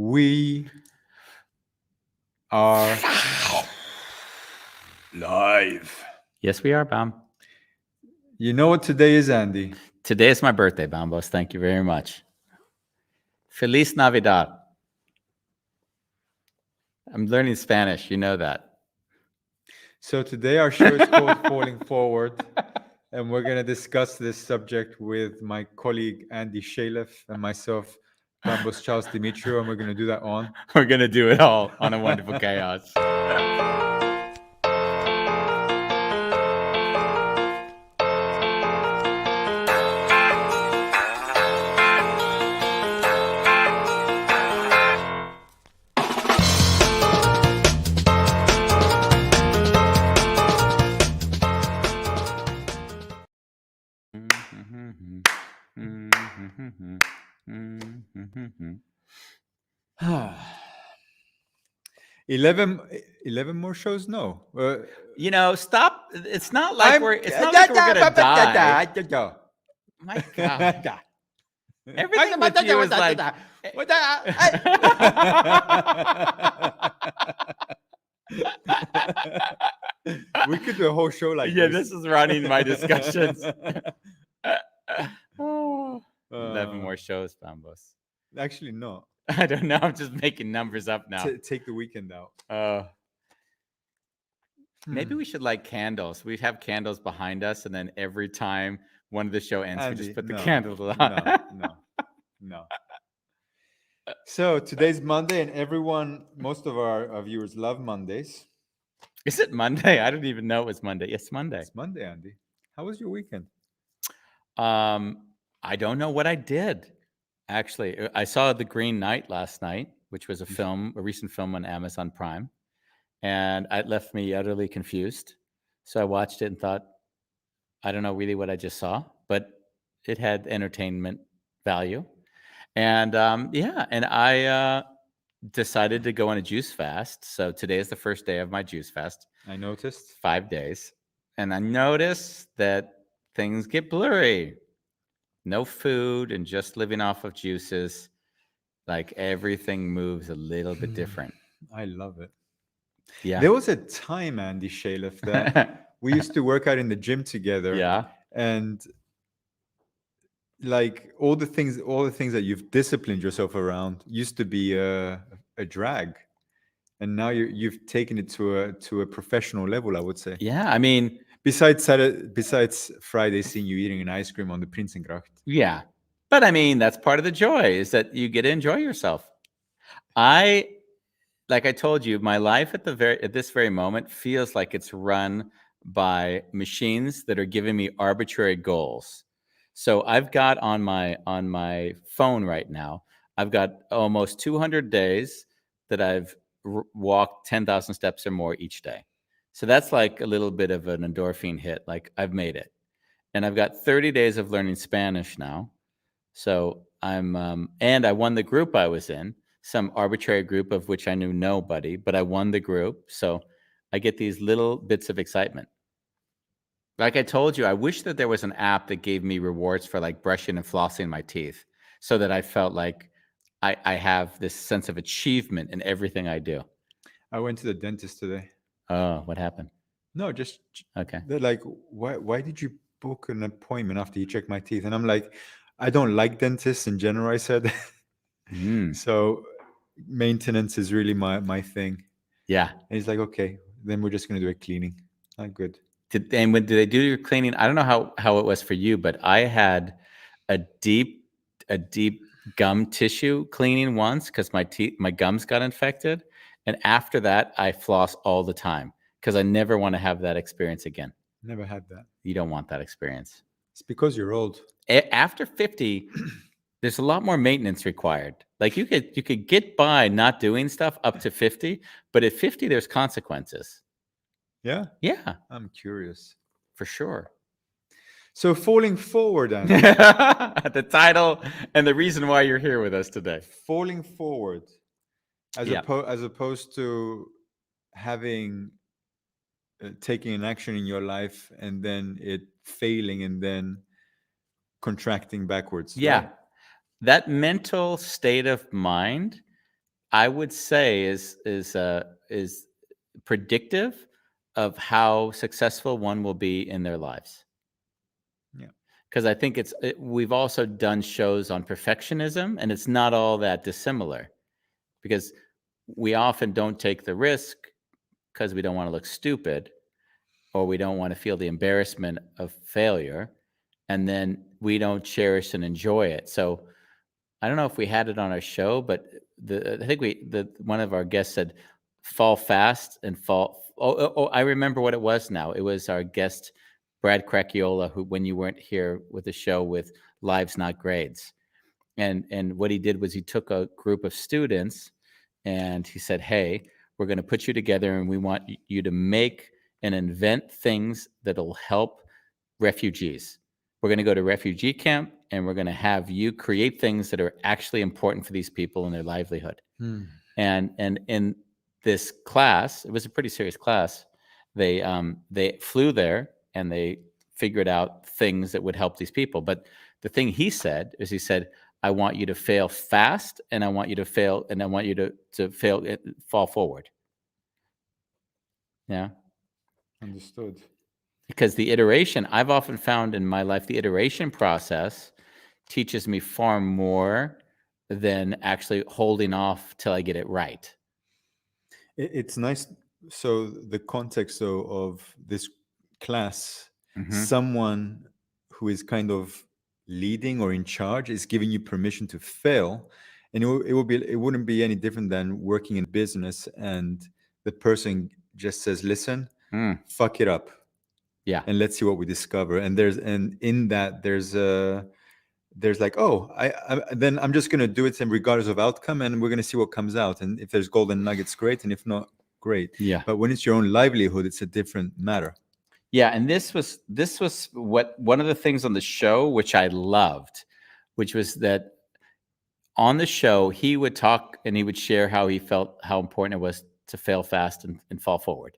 We are live. Yes, we are, Bam. You know what today is, Andy? Today is my birthday, Bambos. Thank you very much. Feliz Navidad. I'm learning Spanish. You know that. So today our show is called Falling Forward, and we're going to discuss this subject with my colleague Andy Shalev and myself, Bambos Charles Dimitrio, and we're going to do that on. We're going to do it all on A Wonderful Chaos. Eleven more shows? No. Stop. It's not like we're going to die. My God. Everything with you is like... We could do a whole show like Yeah, this. this is running my discussions. 11 more shows, Bambos. Actually, no. I don't know. I'm just making numbers up now. Take the weekend out. Maybe we should light candles. We have candles behind us, and then every time one of the show ends, Andy, we just put the no, candles on. No. So today's Monday, and most of our viewers love Mondays. Is it Monday? I didn't even know it was Monday. It's Monday. It's Monday, Andy. How was your weekend? I don't know what I did. Actually, I saw The Green Knight last night, which was a recent film on Amazon Prime, and it left me utterly confused. So I watched it and thought, I don't know really what I just saw, but it had entertainment value. And I decided to go on a juice fast. So today is the first day of my juice fast. I noticed. 5 days. And I noticed that things get blurry. No food and just living off of juices. Like everything moves a little bit different. I love it. Yeah. There was a time, Andy Shalev, that we used to work out in the gym together. Yeah. And like all the things that you've disciplined yourself around used to be a drag. And now you've taken it to a professional level, I would say. Yeah, I mean, besides Friday seeing you eating an ice cream on the Prinsengracht. Yeah, but I mean that's part of the joy is that you get to enjoy yourself. Like I told you, my life at this very moment feels like it's run by machines that are giving me arbitrary goals. So I've got on my phone right now, I've got almost 200 days that I've walked 10,000 steps or more each day. So that's like a little bit of an endorphin hit. Like I've made it. And I've got 30 days of learning Spanish now. So and I won the group I was in, some arbitrary group of which I knew nobody, but I won the group. So I get these little bits of excitement. Like I told you, I wish that there was an app that gave me rewards for like brushing and flossing my teeth so that I felt like I have this sense of achievement in everything I do. I went to the dentist today. Oh, what happened? No, just okay. They're like, why did you book an appointment after you checked my teeth? And I'm like, I don't like dentists in general, I said. So maintenance is really my thing. Yeah. And he's like, okay, then we're just going to do a cleaning. Good. Did they do your cleaning? I don't know how it was for you, but I had a deep gum tissue cleaning once because my gums got infected. And after that, I floss all the time because I never want to have that experience again. Never had that. You don't want that experience. It's because you're old. After 50, there's a lot more maintenance required. Like you could get by not doing stuff up to 50, but at 50, there's consequences. Yeah? Yeah. I'm curious. For sure. So falling forward, Andy. The title and the reason why you're here with us today. Falling forward. As opposed to having taking an action in your life and then it failing and then contracting backwards. Yeah. Right? That mental state of mind I would say is predictive of how successful one will be in their lives. Yeah. Because I think we've also done shows on perfectionism, and it's not all that dissimilar. Because we often don't take the risk because we don't want to look stupid, or we don't want to feel the embarrassment of failure, and then we don't cherish and enjoy it. So I don't know if we had it on our show, but I think one of our guests said, "Fall fast and fall." Oh, I remember what it was now. It was our guest Brad Cracchiola, who, when you weren't here with the show, with Lives Not Grades, and what he did was he took a group of students and he said, "Hey, we're going to put you together, and we want you to make and invent things that'll help refugees. We're going to go to refugee camp, and we're going to have you create things that are actually important for these people and their livelihood." Hmm. And in this class, it was a pretty serious class. They flew there and they figured out things that would help these people. But the thing he said is, he said, "I want you to fail fast, and I want you to fail, and I want you to fail, fall forward." Yeah. Understood. Because the iteration, I've often found in my life, the iteration process teaches me far more than actually holding off till I get it right. It's nice. So the context, though, of this class, Mhm. someone who is kind of leading or in charge is giving you permission to fail, and it wouldn't be any different than working in business, and the person just says, "Listen, Mm, fuck it up, yeah. and let's see what we discover." And in that there's like, oh, then I'm just gonna do it, and regardless of outcome, and we're gonna see what comes out. And if there's golden nuggets, great, and if not, great. Yeah. But when it's your own livelihood, it's a different matter. Yeah, and this was what one of the things on the show which I loved, which was that on the show he would talk and he would share how he felt, how important it was to fail fast and fall forward.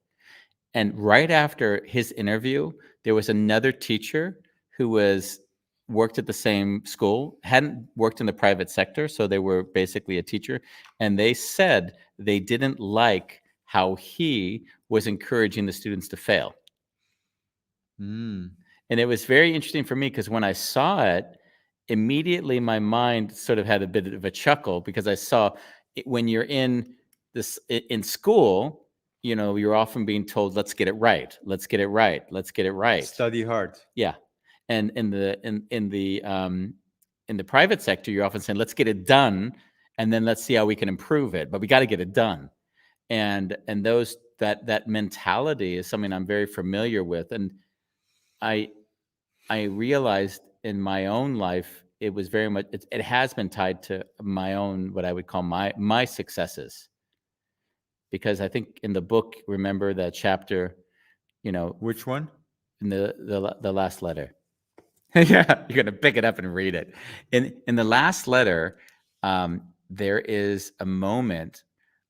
And right after his interview, there was another teacher who worked at the same school, hadn't worked in the private sector, so they were basically a teacher, and they said they didn't like how he was encouraging the students to fail. Mm. And it was very interesting for me because when I saw it, immediately my mind sort of had a bit of a chuckle, because I saw when you're in school, you're often being told, "Let's get it right. Let's get it right. Let's get it right." Study hard. Yeah. And in the private sector, you're often saying, "Let's get it done, and then let's see how we can improve it. But we got to get it done." And that mentality is something I'm very familiar with. And I realized in my own life, it was very much, it has been tied to my own, what I would call my successes. Because I think in the book, remember that chapter, Which one? in the last letter. Yeah, you're gonna pick it up and read it. In the last letter, there is a moment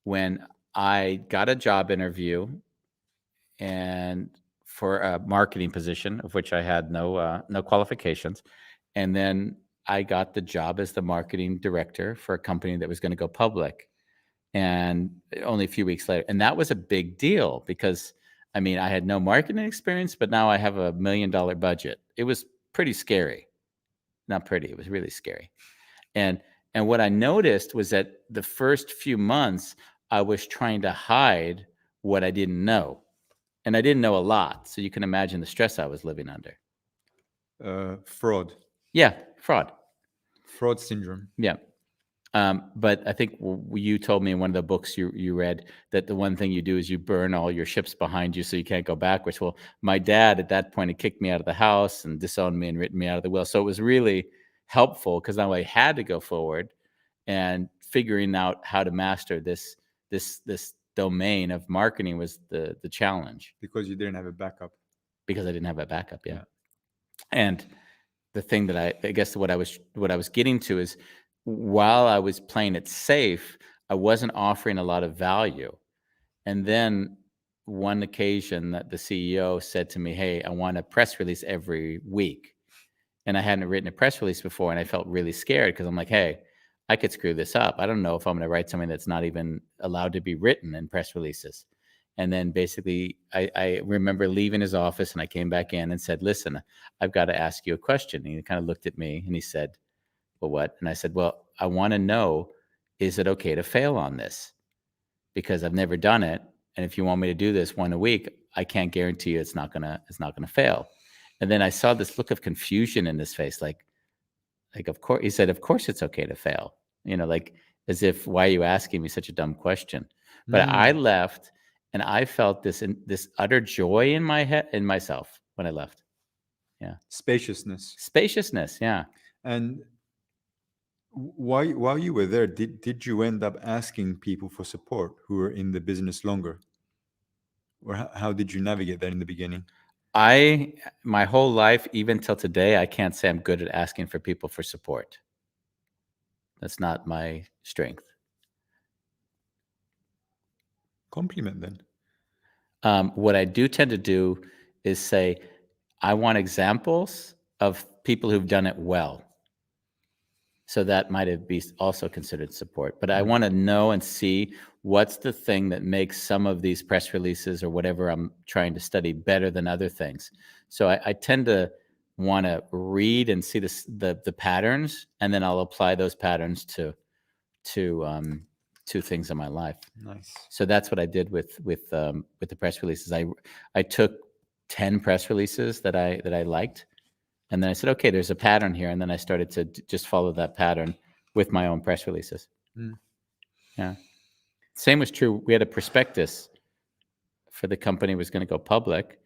when I got a job interview, and for a marketing position of which I had no qualifications, and then I got the job as the marketing director for a company that was going to go public, and only a few weeks later. And that was a big deal because, I mean, I had no marketing experience, but now I have $1 million budget. It was pretty scary. Not pretty, it was really scary. And what I noticed was that the first few months, I was trying to hide what I didn't know. And I didn't know a lot, so you can imagine the stress I was living under. Fraud. Yeah, fraud. Fraud syndrome. Yeah. But I think you told me in one of the books you read that the one thing you do is you burn all your ships behind you so you can't go backwards. Well, my dad at that point had kicked me out of the house and disowned me and written me out of the will. So it was really helpful because now I had to go forward and figuring out how to master this domain of marketing was the challenge, Because you didn't have a backup. because I didn't have a backup. Yeah. And the thing that I guess what I was getting to is, while I was playing it safe, I wasn't offering a lot of value. And then one occasion that the CEO said to me, "Hey, I want a press release every week." And I hadn't written a press release before, and I felt really scared because I'm like, "Hey, I could screw this up. I don't know if I'm going to write something that's not even allowed to be written in press releases. And then basically, I remember leaving his office, and I came back in and said, listen, I've got to ask you a question. And he kind of looked at me and he said, well, what? And I said, well, I want to know, is it okay to fail on this? Because I've never done it. And if you want me to do this one a week, I can't guarantee you it's not gonna fail. And then I saw this look of confusion in his face, like of course, he said, of course it's okay to fail. Like as if, why are you asking me such a dumb question? But I left, and I felt this utter joy in my head, in myself, when I left. Yeah. Spaciousness. Yeah. And while you were there, did you end up asking people for support who were in the business longer? Or how did you navigate that in the beginning? My whole life, even till today, I can't say I'm good at asking for people for support. That's not my strength. Compliment then. What I do tend to do is say, I want examples of people who've done it well. So that might be also considered support. But I want to know and see what's the thing that makes some of these press releases or whatever I'm trying to study better than other things. So I tend to want to read and see the patterns, and then I'll apply those patterns to things in my life. Nice. So that's what I did with the press releases. I took 10 press releases that I liked. And then I said, okay, there's a pattern here. And then I started to just follow that pattern with my own press releases. Yeah. Same was true. We had a prospectus for the company was going to go public,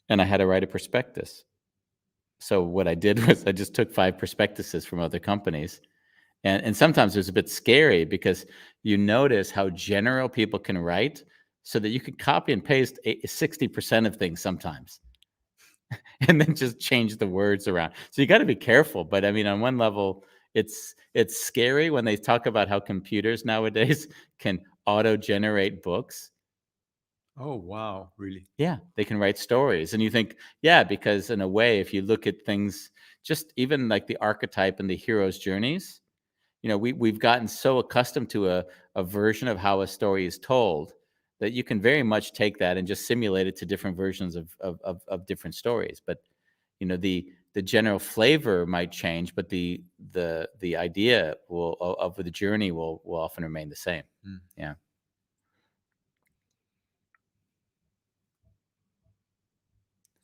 and I had to write a prospectus. So what I did was I just took 5 prospectuses from other companies. And sometimes it was a bit scary because you notice how general people can write, so that you can copy and paste 60% of things sometimes. And then just change the words around. So you got to be careful. But I mean, on one level, it's scary when they talk about how computers nowadays can auto-generate books. Oh, wow. Really? Yeah, they can write stories. And you think, yeah, because in a way, if you look at things, just even like the archetype and the hero's journeys, we've gotten so accustomed to a version of how a story is told that you can very much take that and just simulate it to different versions of different stories. But the general flavor might change, but the idea of the journey will often remain the same. Yeah.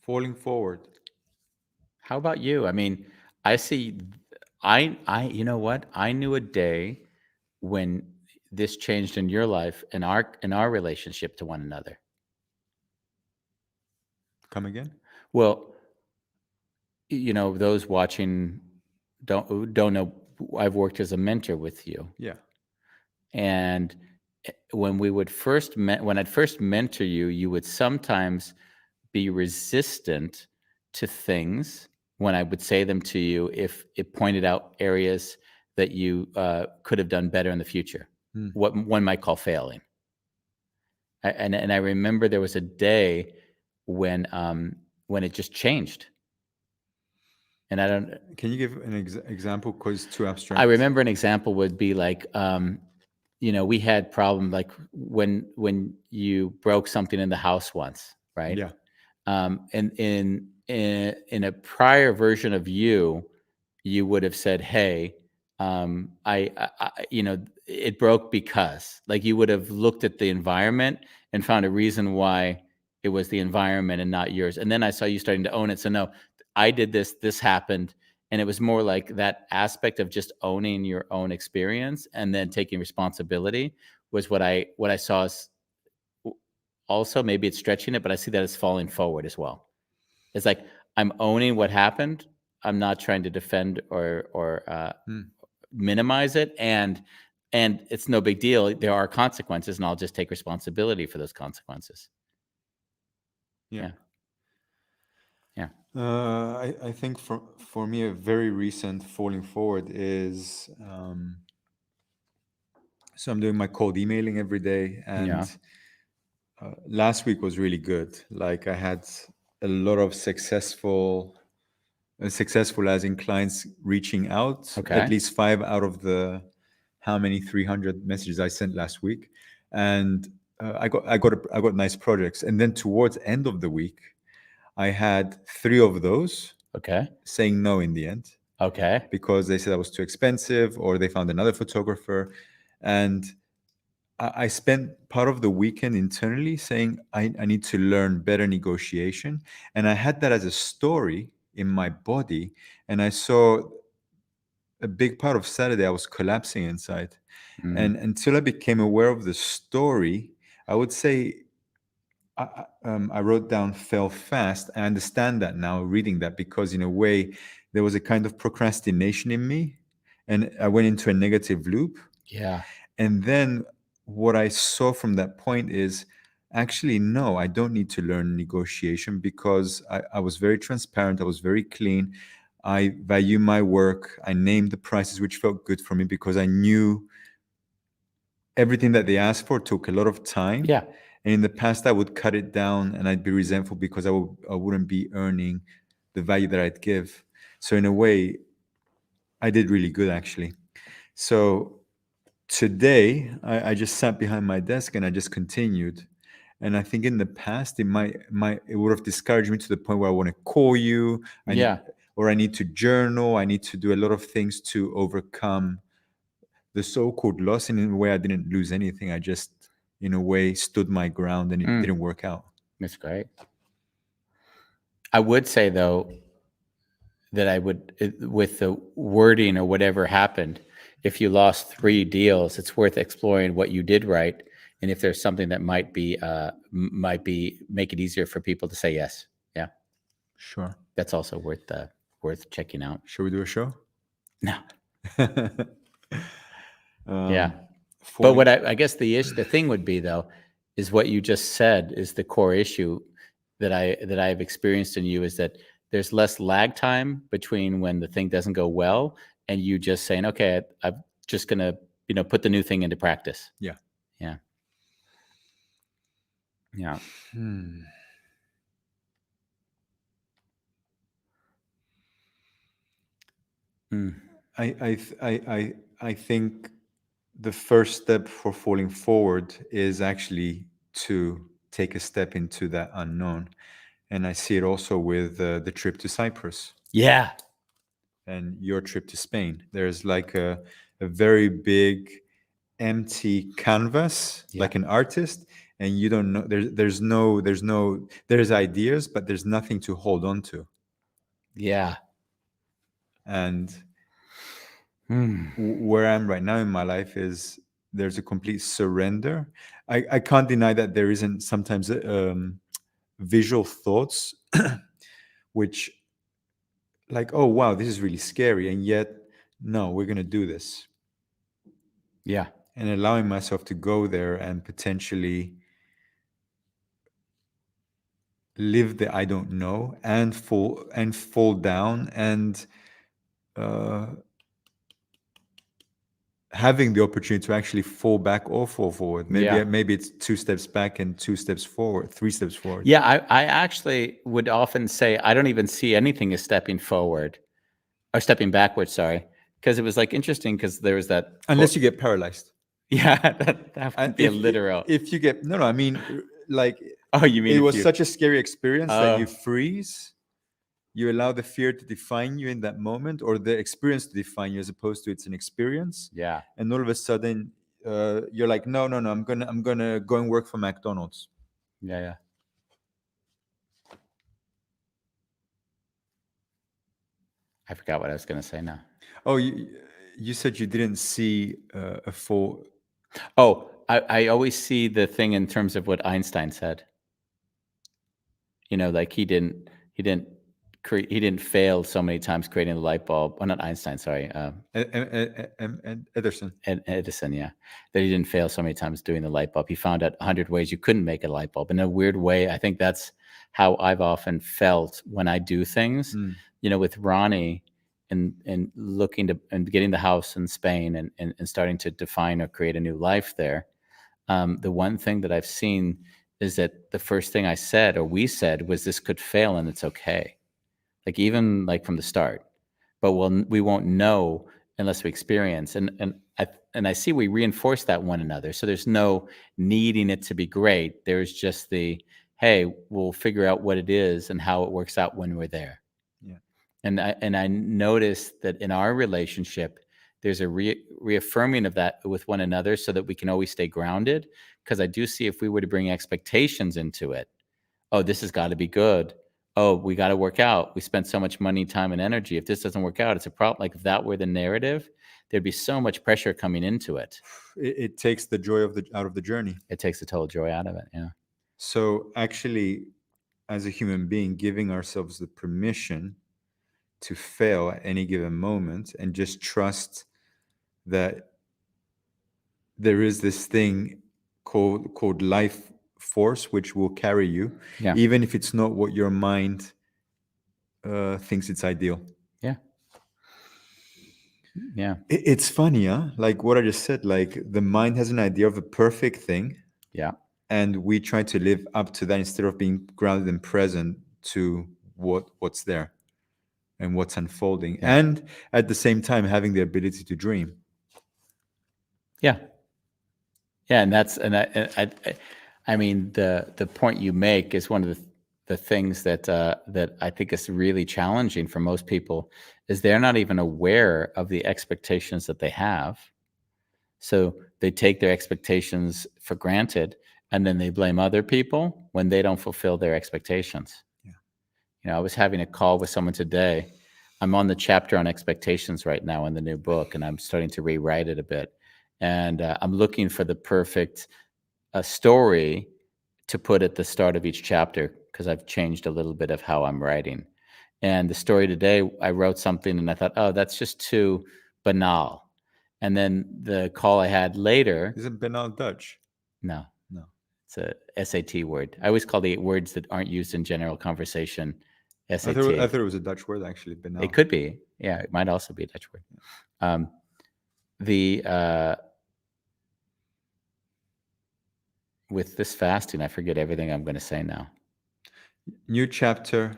Falling forward. How about you? I mean, I see. You know what? I knew a day when this changed in your life and our relationship to one another. Come again? Well, those watching don't know. I've worked as a mentor with you. Yeah. And when I'd first mentor you, you would sometimes be resistant to things when I would say them to you if it pointed out areas that you could have done better in the future. What one might call failing. And I remember there was a day when it just changed. And I don't. Can you give an example? Because it's too abstract. I remember an example would be like, we had problem like when you broke something in the house once, right? Yeah. And in a prior version of you would have said, "Hey, it broke because," like you would have looked at the environment and found a reason why it was the environment and not yours. And then I saw you starting to own it. So no, I did this. This happened. And it was more like that aspect of just owning your own experience and then taking responsibility was what I saw as also, maybe it's stretching it, but I see that as falling forward as well. It's like, I'm owning what happened. I'm not trying to defend or minimize it. And it's no big deal. There are consequences, and I'll just take responsibility for those consequences. Yeah. Yeah. I think for me, a very recent falling forward is so I'm doing my cold emailing every day, and last week was really good. Like I had a lot of successful as in clients reaching out. Okay. At least 5 out of the how many 300 messages I sent last week, and I got nice projects. And then towards end of the week, I had 3 of those Okay. saying no in the end Okay. because they said I was too expensive or they found another photographer. And I spent part of the weekend internally saying I need to learn better negotiation. And I had that as a story in my body. And I saw a big part of Saturday, I was collapsing inside. Mm. And until I became aware of the story, I would say I wrote down "fell fast." I understand that now, reading that, because in a way, there was a kind of procrastination in me, and I went into a negative loop. Yeah. And then what I saw from that point is actually, no, I don't need to learn negotiation because I was very transparent. I was very clean. I value my work. I named the prices which felt good for me because I knew everything that they asked for took a lot of time. Yeah. And in the past, I would cut it down and I'd be resentful because I wouldn't be earning the value that I'd give. So in a way, I did really good, actually. So today, I just sat behind my desk and I just continued. And I think in the past, it would have discouraged me to the point where I want to call you. I need to journal. I need to do a lot of things to overcome the so-called loss. And in a way, I didn't lose anything. I just, in a way, stood my ground and it didn't work out. That's great. I would say, though, that with the wording or whatever happened, if you lost 3 deals, it's worth exploring what you did right, and if there's something that might be make it easier for people to say yes. Yeah, Sure. that's also worth checking out. Shall we do a show? No. Yeah. But what I guess the thing would be, though, is what you just said is the core issue that I've experienced in you, is that there's less lag time between when the thing doesn't go well and you just saying, okay, I'm just going to, put the new thing into practice. Yeah. Yeah. Yeah. I think the first step for falling forward is actually to take a step into that unknown. And I see it also with the trip to Cyprus. Yeah. And your trip to Spain. There's like a very big empty canvas, like an artist, and you don't know, there's ideas, but there's nothing to hold on to. Yeah. And where I'm right now in my life is there's a complete surrender. I can't deny that there isn't sometimes visual thoughts which, like, oh wow, this is really scary, and yet no, we're going to do this. Yeah. And allowing myself to go there and potentially live the I don't know and fall down and having the opportunity to actually fall back or fall forward. Maybe it's 2 steps back and 2 steps forward, 3 steps forward. Yeah, I actually would often say I don't even see anything as stepping forward or stepping backwards, sorry, because it was like interesting because there was that. Unless you get paralyzed. Yeah, that would be a literal. If you get, no, I mean, like, oh, you mean it was such a scary experience that you freeze, you allow the fear to define you in that moment, or the experience to define you, as opposed to it's an experience. Yeah. And all of a sudden, you're like, no, I'm gonna go and work for McDonald's. Yeah. I forgot what I was going to say now. Oh, you said you didn't see a full. Oh, I always see the thing in terms of what Einstein said. Like he didn't fail so many times creating the light bulb. Well, not Einstein, sorry. Edison. Edison, yeah. That he didn't fail so many times doing the light bulb. He found out 100 ways you couldn't make a light bulb. In a weird way, I think that's how I've often felt when I do things. With Ronnie and looking to and getting the house in Spain and starting to define or create a new life there. The one thing that I've seen is that the first thing I said or we said was this could fail and it's okay. Like even like from the start, but we won't know unless we experience. And I see we reinforce that one another. So there's no needing it to be great. There's just the, hey, we'll figure out what it is and how it works out when we're there. Yeah. And I noticed that in our relationship, there's a reaffirming of that with one another so that we can always stay grounded. Because I do see if we were to bring expectations into it, oh, this has got to be good. Oh, we got to work out. We spent so much money, time, and energy. If this doesn't work out, it's a problem. Like if that were the narrative, there'd be so much pressure coming into it. It takes the joy out of the journey. It takes the total joy out of it. Yeah. So actually, as a human being, giving ourselves the permission to fail at any given moment and just trust that there is this thing called life force which will carry you, Yeah. even if it's not what your mind thinks it's ideal. Yeah. Yeah. It's funny, huh? Like what I just said, like the mind has an idea of the perfect thing. Yeah. And we try to live up to that instead of being grounded and present to what's there and what's unfolding. Yeah. And at the same time, having the ability to dream. Yeah. Yeah. And I mean, the point you make is one of the things that I think is really challenging for most people is they're not even aware of the expectations that they have. So they take their expectations for granted, and then they blame other people when they don't fulfill their expectations. Yeah. You know, I was having a call with someone today. I'm on the chapter on expectations right now in the new book, and I'm starting to rewrite it a bit. And I'm looking for the perfect story to put at the start of each chapter because I've changed a little bit of how I'm writing. And the story today, I wrote something and I thought, oh, that's just too banal. And then the call I had later. Isn't banal Dutch? No. No. It's a SAT word. I always call the words that aren't used in general conversation SAT. I thought it was a Dutch word, actually, banal. It could be. Yeah, it might also be a Dutch word. With this fasting, I forget everything I'm going to say now. New chapter,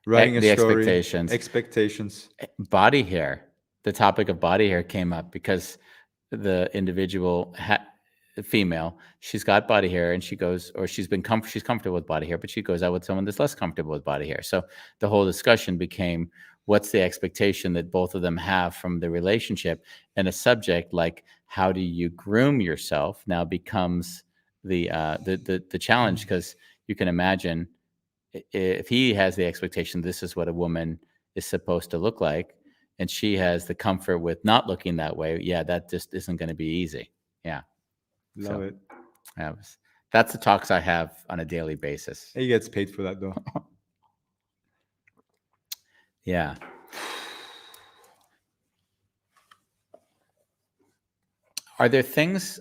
writing the a story. Expectations. Body hair. The topic of body hair came up because the individual, female, she's got body hair and she goes, or she's comfortable with body hair, but she goes out with someone that's less comfortable with body hair. So the whole discussion became, what's the expectation that both of them have from the relationship? And a subject like, how do you groom yourself now becomes the challenge, because you can imagine if he has the expectation this is what a woman is supposed to look like, and she has the comfort with not looking that way, yeah, that just isn't going to be easy. Yeah. Love it. That's the talks I have on a daily basis. He gets paid for that, though. Yeah. Are there things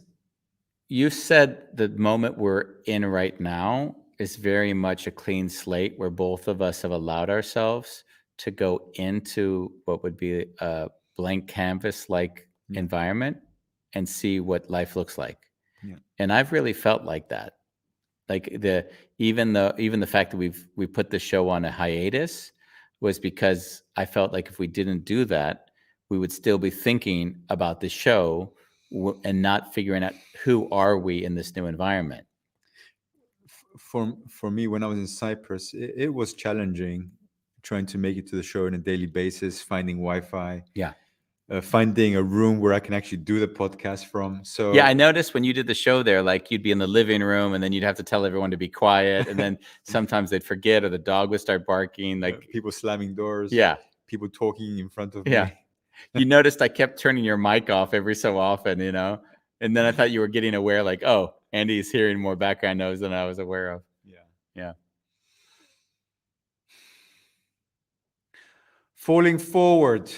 you said the moment we're in right now is very much a clean slate where both of us have allowed ourselves to go into what would be a blank canvas like environment and see what life looks like. Yeah. And I've really felt like that. Like even the fact that we put the show on a hiatus was because I felt like if we didn't do that, we would still be thinking about the show and not figuring out who are we in this new environment. For me, when I was in Cyprus, it was challenging trying to make it to the show on a daily basis, finding Wi-Fi. Yeah. Finding a room where I can actually do the podcast from. So yeah, I noticed when you did the show there, like you'd be in the living room and then you'd have to tell everyone to be quiet. And then sometimes they'd forget or the dog would start barking. Like people slamming doors. Yeah. People talking in front of Yeah. me. You noticed I kept turning your mic off every so often, you know? And then I thought you were getting aware, like, oh, Andy's hearing more background noise than I was aware of. Yeah. Yeah. Falling forward.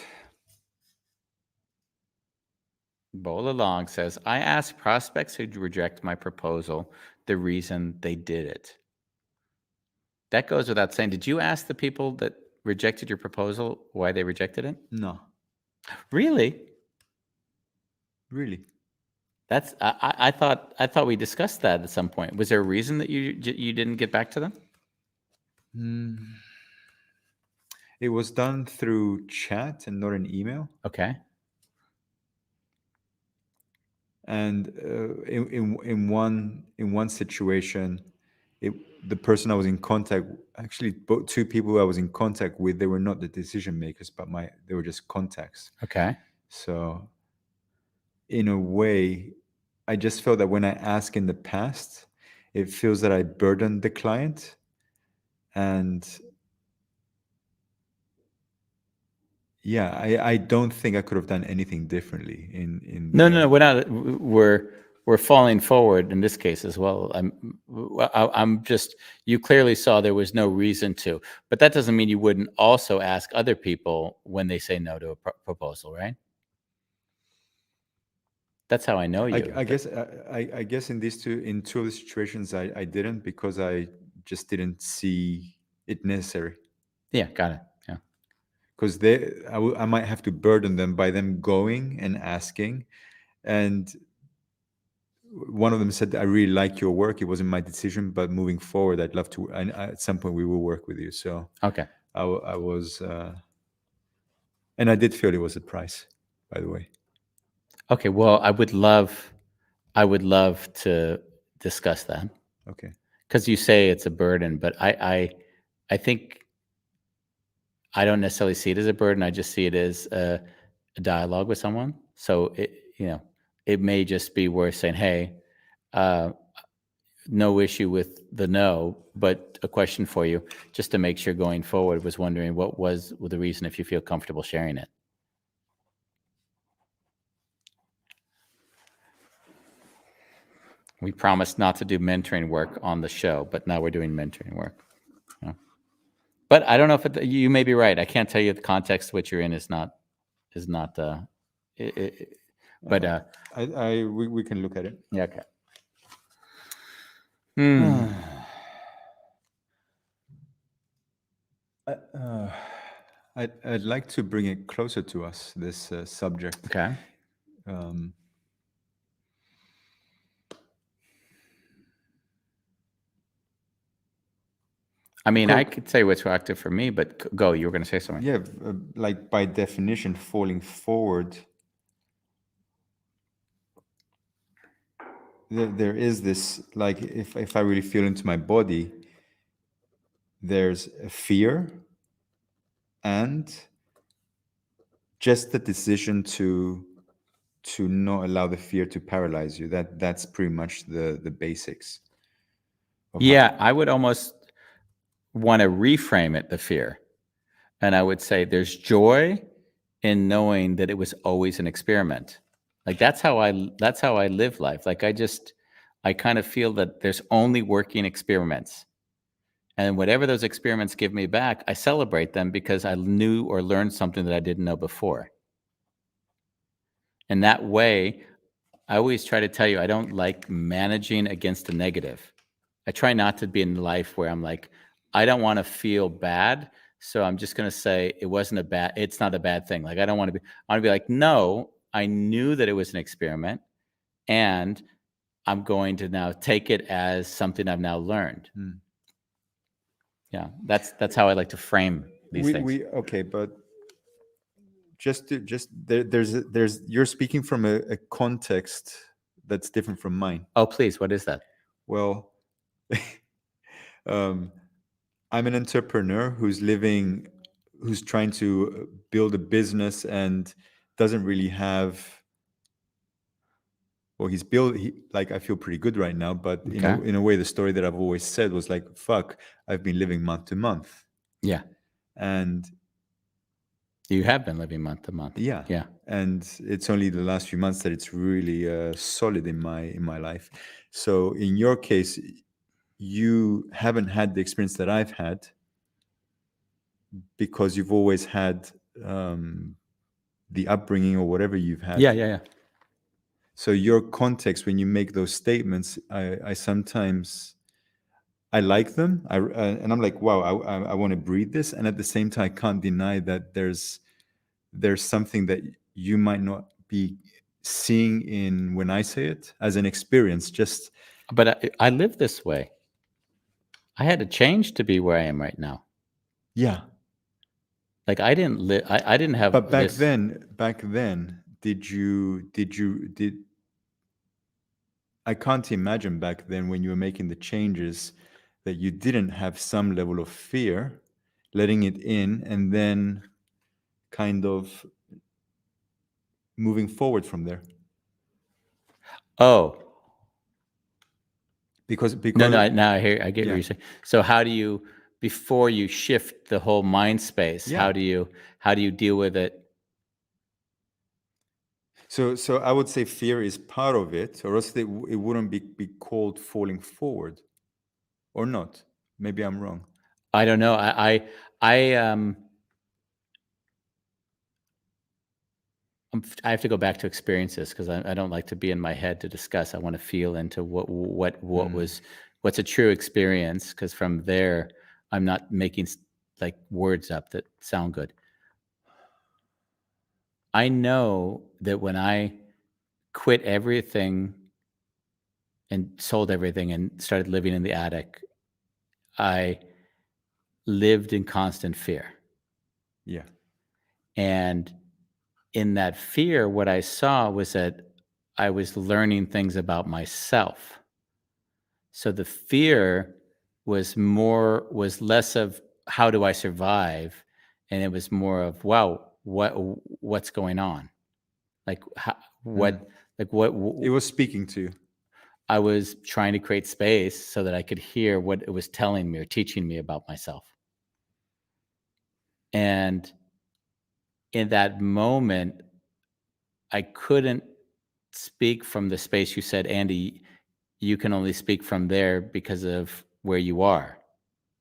Bowl Along says, I asked prospects who reject my proposal the reason they did it. That goes without saying. Did you ask the people that rejected your proposal why they rejected it? No. Really? Really? That's I thought we discussed that at some point. Was there a reason that you didn't get back to them? It was done through chat and not an email. Okay. And in one situation, the person I was in contact, actually both two people who I was in contact with, they were not the decision makers, but they were just contacts. Okay. So in a way, I just felt that when I ask in the past, it feels that I burdened the client. And yeah, I don't think I could have done anything differently in No, the no, no. We're not. We're falling forward in this case as well. I'm just. You clearly saw there was no reason to, but that doesn't mean you wouldn't also ask other people when they say no to a proposal, right? That's how I know you. I guess in two of the situations I didn't, because I just didn't see it necessary. Yeah, got it. Yeah. Because I might have to burden them by them going and asking. And one of them said, I really like your work. It wasn't my decision, but moving forward, I'd love to. At some point, we will work with you. So Okay. I was, and I did feel it was a price, by the way. Okay. Well, I would love to discuss that Okay. because you say it's a burden, but I think I don't necessarily see it as a burden. I just see it as a dialogue with someone. So it may just be worth saying, "Hey, uh, no issue with the no, but a question for you, just to make sure going forward. Was wondering what was the reason, if you feel comfortable sharing it." We promised not to do mentoring work on the show, but now we're doing mentoring work. Yeah. But I don't know if you may be right. I can't tell you the context which you're in is not. It, it, but We can look at it. yeah, okay. Hmm. I'd like to bring it closer to us, this subject. Okay. I mean, I could say what's reactive for me, but go. You were going to say something. Yeah, like by definition, falling forward, there is this, like, if I really feel into my body, there's a fear and just the decision to not allow the fear to paralyze you. That's pretty much the basics of Yeah, I would almost want to reframe it, the fear. And I would say there's joy in knowing that it was always an experiment. Like that's how I live life. Like I kind of feel that there's only working experiments. And whatever those experiments give me back, I celebrate them because I knew or learned something that I didn't know before. And that way, I always try to tell you, I don't like managing against the negative. I try not to be in life where I'm like, I don't want to feel bad, so I'm just going to say it's not a bad thing. Like I want to be like, no, I knew that it was an experiment, and I'm going to now take it as something I've now learned. Yeah, that's how I like to frame these things. Okay, but there's you're speaking from a context that's different from mine. Oh, please, what is that? Well, I'm an entrepreneur who's trying to build a business and doesn't really have. Well, like, I feel pretty good right now, but Okay. in a way, the story that I've always said was like, fuck, I've been living month to month. Yeah. And You have been living month to month. yeah. Yeah. And it's only the last few months that it's really solid in my life. So in your case, you haven't had the experience that I've had because you've always had the upbringing or whatever you've had. Yeah. So your context, when you make those statements, I sometimes I like them, and I'm like, wow, I want to breathe this, and at the same time, I can't deny that there's something that you might not be seeing in when I say it as an experience. Just, but I live this way. I had to change to be where I am right now. yeah. Like I didn't live. I didn't have. But back then, did I can't imagine back then when you were making the changes that you didn't have some level of fear, letting it in, and then kind of moving forward from there. Oh, Because no. Now I get what yeah. you're saying. So how do you, before you shift the whole mind space, Yeah. how do you deal with it? So I would say fear is part of it, or else it wouldn't be called falling forward, or not. Maybe I'm wrong. I don't know. I have to go back to experiences because I don't like to be in my head to discuss. I want to feel into what's a true experience, because from there I'm not making like words up that sound good. I know that when I quit everything and sold everything and started living in the attic, I lived in constant fear. Yeah. And in that fear, what I saw was that I was learning things about myself. So the fear was less of how do I survive, and it was more of, wow, what's going on? Like what It was speaking to you. I was trying to create space so that I could hear what it was telling me or teaching me about myself. And in that moment, I couldn't speak from the space you said, Andy, you can only speak from there because of where you are.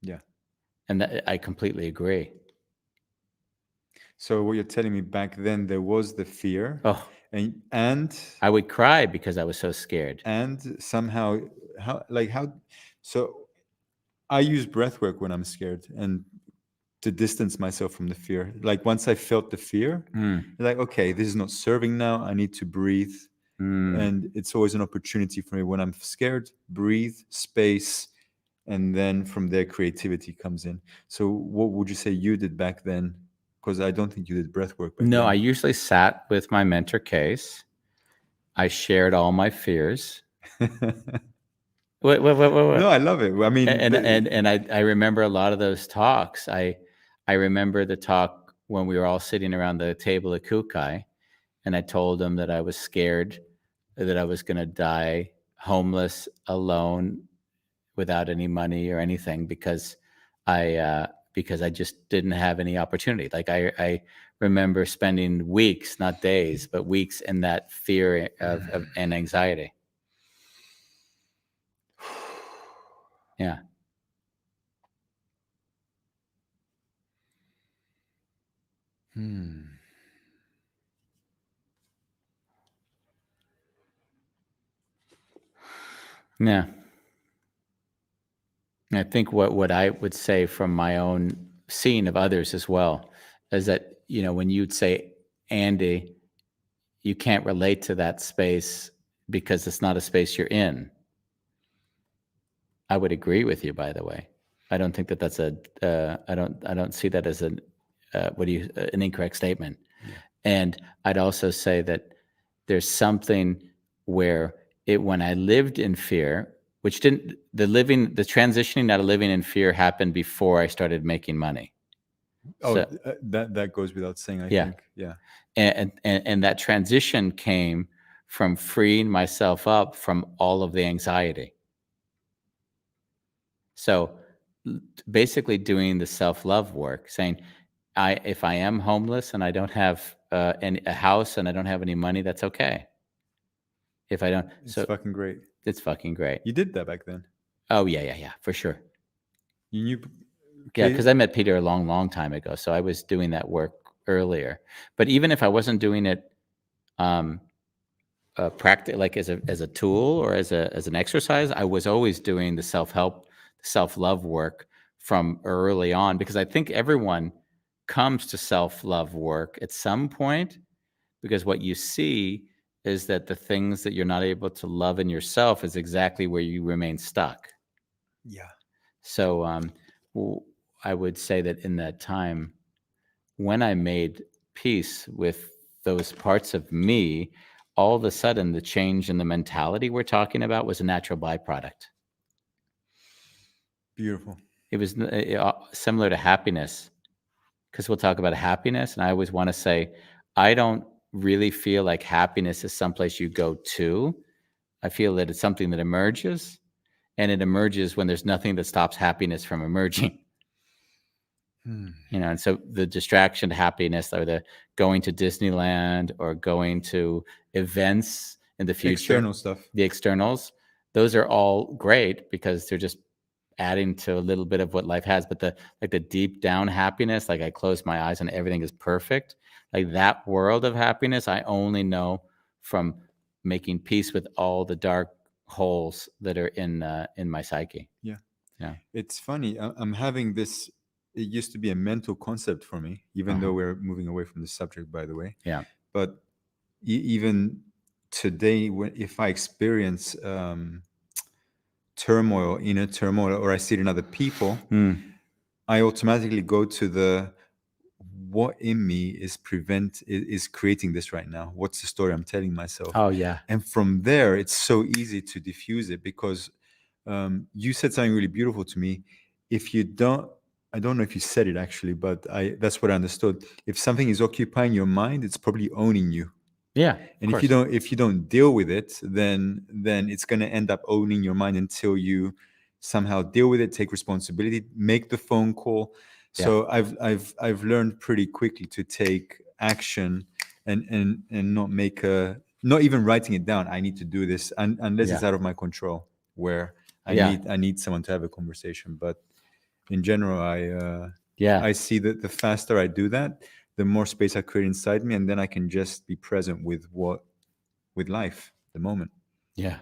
Yeah. And I completely agree. So what you're telling me, back then there was the fear, Oh, and I would cry because I was so scared. and somehow so I use breath work when I'm scared and to distance myself from the fear. Like once I felt the fear, like, okay, this is not serving now. I need to breathe. And it's always an opportunity for me when I'm scared, breathe, space, and then from there creativity comes in. So what would you say you did back then? Because I don't think you did breath work back No, then. I usually sat with my mentor case. I shared all my fears. Wait. No, I love it. I mean, And I remember a lot of those talks. I remember the talk when we were all sitting around the table at Kukai, and I told them that I was scared that I was going to die homeless, alone, without any money or anything, because I just didn't have any opportunity. Like I remember spending weeks, not days, but weeks in that fear of and anxiety. Yeah. Yeah. And I think what I would say from my own seeing of others as well is that, when you'd say, Andy, you can't relate to that space because it's not a space you're in. I would agree with you, by the way. I don't think that that's I don't see that as an incorrect statement. Yeah. And I'd also say that there's something where when I lived in fear, which the transitioning out of living in fear happened before I started making money. Oh, that goes without saying, I think. Yeah. And that transition came from freeing myself up from all of the anxiety. So basically doing the self-love work, saying, if I am homeless and I don't have a house and I don't have any money, that's okay. If I don't, It's fucking great. It's fucking great. You did that back then. Oh yeah, for sure. You knew. Yeah, because I met Peter a long time ago, so I was doing that work earlier. But even if I wasn't doing it, practice, like as a tool or as an exercise, I was always doing the self-help, self-love work from early on, because I think everyone comes to self-love work at some point, because what you see is that the things that you're not able to love in yourself is exactly where you remain stuck. Yeah. So I would say that in that time, when I made peace with those parts of me, all of a sudden the change in the mentality we're talking about was a natural byproduct. Beautiful. It was similar to happiness, because we'll talk about happiness, and I always want to say, I don't really feel like happiness is someplace you go to. I feel that it's something that emerges, and it emerges when there's nothing that stops happiness from emerging. And so the distraction to happiness, or the going to Disneyland or going to events in the future, External stuff. the externals, those are all great because they're just adding to a little bit of what life has. But the deep down happiness, like I close my eyes and everything is perfect, like that world of happiness, I only know from making peace with all the dark holes that are in my psyche. Yeah. Yeah. It's funny. I'm having this. It used to be a mental concept for me, even though we're moving away from the subject, by the way. Yeah. But even today, if I experience turmoil, inner turmoil, or I see it in other people, I automatically go to what in me is creating this right now. What's the story I'm telling myself? Oh, yeah. And from there, it's so easy to diffuse it, because you said something really beautiful to me. If you don't, I don't know if you said it actually, but that's what I understood. If something is occupying your mind, it's probably owning you. Yeah. And if you don't deal with it, then it's going to end up owning your mind until you somehow deal with it, take responsibility, make the phone call. So I've learned pretty quickly to take action and not even writing it down. I need to do this, unless it's out of my control, where I need someone to have a conversation. But in general, I see that the faster I do that, the more space I create inside me, and then I can just be present with life, the moment. Yeah.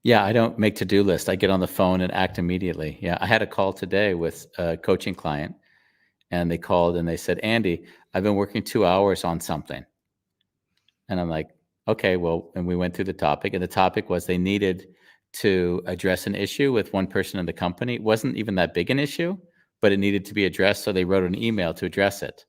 Yeah, I don't make to-do list. I get on the phone and act immediately. Yeah, I had a call today with a coaching client, and they called and they said, Andy, I've been working 2 hours on something. And I'm like, okay, well, and we went through the topic, and the topic was they needed to address an issue with one person in the company. It wasn't even that big an issue, but it needed to be addressed, so they wrote an email to address it.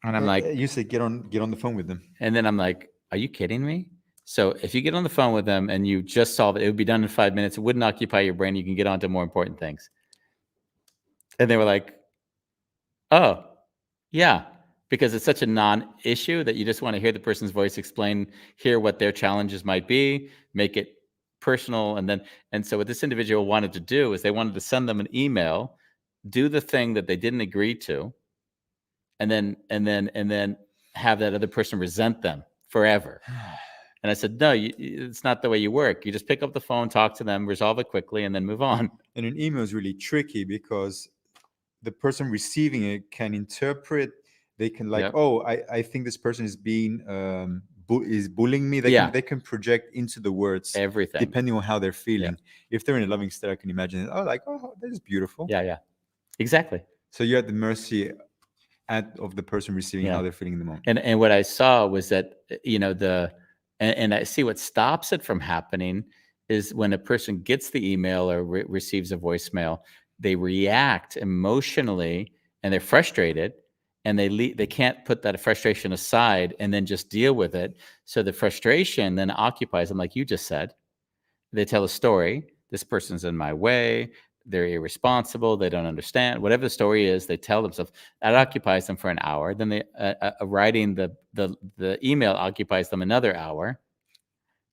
And I'm like, you said get on the phone with them. And then I'm like, are you kidding me? So if you get on the phone with them and you just solve it, it would be done in 5 minutes. It wouldn't occupy your brain. You can get on to more important things. And they were like, oh, yeah, because it's such a non-issue that you just want to hear the person's voice explain, hear what their challenges might be, make it personal. And so what this individual wanted to do is they wanted to send them an email, do the thing that they didn't agree to, and then have that other person resent them forever. And I said, no, it's not the way you work. You just pick up the phone, talk to them, resolve it quickly, and then move on. And an email is really tricky because the person receiving it can interpret. They can I think this person is being is bullying me. They can project into the words everything depending on how they're feeling. If they're in a loving state, I can imagine, that is beautiful. Yeah, exactly. So you're at the mercy of the person receiving how they're feeling in the moment. And what I saw was that, and I see what stops it from happening is when a person gets the email or receives a voicemail, they react emotionally and they're frustrated, and they can't put that frustration aside and then just deal with it. So the frustration then occupies them, like you just said. They tell a story. This person's in my way. They're irresponsible. They don't understand. Whatever the story is, they tell themselves. That occupies them for an hour. Then they writing the email occupies them another hour.